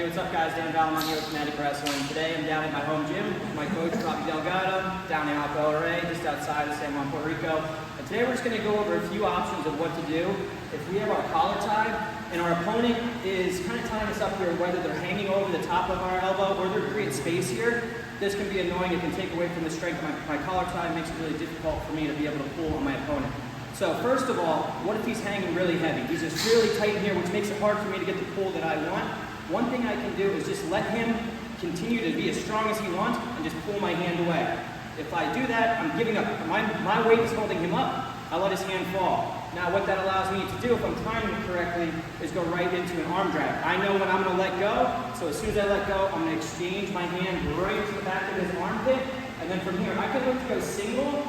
Hey, what's up guys? Dan Vallimont here with Fanatic Wrestling. Today I'm down at my home gym with my coach, Robbie Delgado, down in Alpo Array, just outside of San Juan, Puerto Rico. And today we're just going to go over a few options of what to do if we have our collar tied and our opponent is kind of tying us up here, whether they're hanging over the top of our elbow or they're creating space here. This can be annoying. It can take away from the strength of my collar tie. It makes it really difficult for me to be able to pull on my opponent. So first of all, what if he's hanging really heavy? He's just really tight in here, which makes it hard for me to get the pull that I want. One thing I can do is just let him continue to be as strong as he wants and just pull my hand away. If I do that, I'm giving up. My weight is holding him up. I let his hand fall. Now what that allows me to do, if I'm timing it correctly, is go right into an arm drag. I know when I'm going to let go, so as soon as I let go, I'm going to exchange my hand right to the back of his armpit, and then from here, I can look to go single,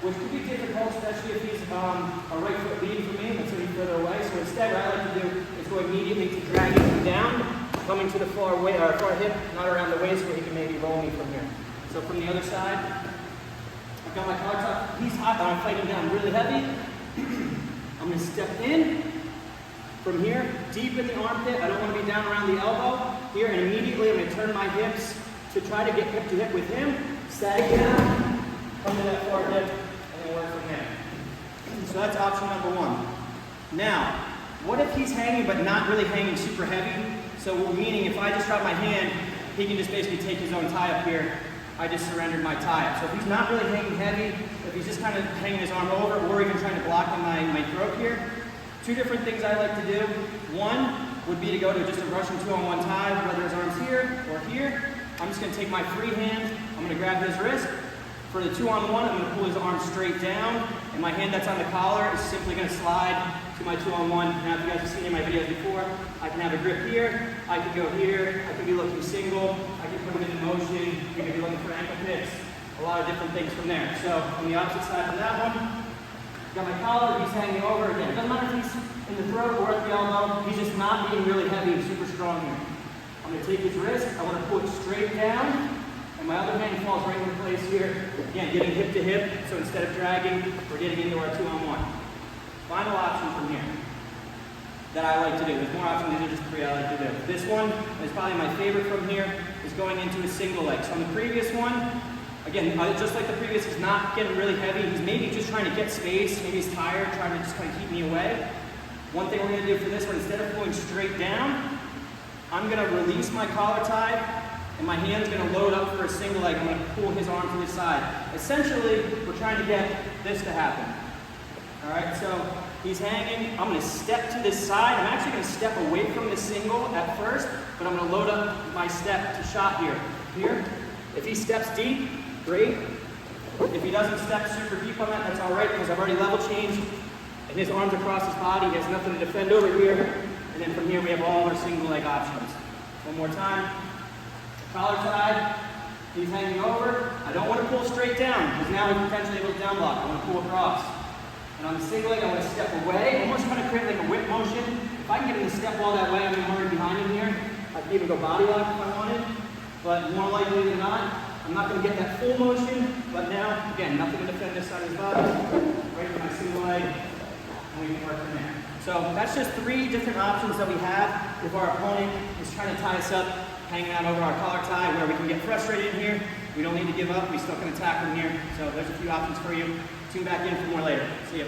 which could be difficult, especially if he's a right foot lead for me, that's really further away. So instead, what I like to do is go immediately to dragging him down, coming to the far hip, not around the waist, where he can maybe roll me from here. So from the other side, I've got my collar top. He's hot, but I'm fighting down really heavy. I'm going to step in from here, deep in the armpit. I don't want to be down around the elbow here, and immediately I'm going to turn my hips to try to get hip to hip with him. Sag down, come to that far hip, and then work from there. So that's option number one. Now, what if he's hanging but not really hanging super heavy? So meaning if I just drop my hand, he can just basically take his own tie up here. I just surrendered my tie up. So if he's not really hanging heavy, if he's just kind of hanging his arm over or even trying to block in my throat here, two different things I like to do. One would be to go to just a Russian 2-on-1 tie, whether his arm's here or here. I'm just going to take my free hand, I'm going to grab his wrist. For the 2-on-1, I'm going to pull his arm straight down, and my hand that's on the collar is simply going to slide to my 2-on-1. Now, if you guys have seen in my videos before, I can have a grip here, I can go here, I can be looking single, I can put him into motion, we can be looking for ankle picks, a lot of different things from there. So, on the opposite side of that one, got my collar, he's hanging over again. It doesn't matter if he's in the throat or at the elbow, he's just not being really heavy and super strong here. I'm going to take his wrist, I want to pull it straight down, and my other hand falls right into place here. Again, getting hip to hip, so instead of dragging, we're getting into our 2-on-1. Final option from here that I like to do. There's more options, these are just three I like to do. This one is probably my favorite from here, is going into a single leg. So on the previous one, again, just like the previous, he's not getting really heavy. He's maybe just trying to get space. Maybe he's tired, trying to just kind of keep me away. One thing we're going to do for this one, instead of pulling straight down, I'm going to release my collar tie, and my hand's going to load up for a single leg. I'm going to pull his arm to the side. Essentially, we're trying to get this to happen. All right, so he's hanging. I'm going to step to this side. I'm actually going to step away from the single at first, but I'm going to load up my step to shot here. Here, if he steps deep, great. If he doesn't step super deep on that, that's all right, because I've already level changed, and his arm's across his body. He has nothing to defend over here. And then from here, we have all our single leg options. One more time. Collar side, he's hanging over. I don't want to pull straight down, because now we're potentially able to down block. I want to pull across. And on the single leg, I want to step away, almost trying to create like a whip motion. If I can get him to step all that way, I'm already behind him here. I can even go body lock if I wanted. But more likely than not, I'm not going to get that full motion. But now, again, nothing to defend this side of his body. Right to my single leg, and we can work from there. So that's just three different options that we have if our opponent is trying to tie us up, hanging out over our collar tie, where we can get frustrated in here. We don't need to give up. We still can attack from here. So there's a few options for you. Tune back in for more later. See you.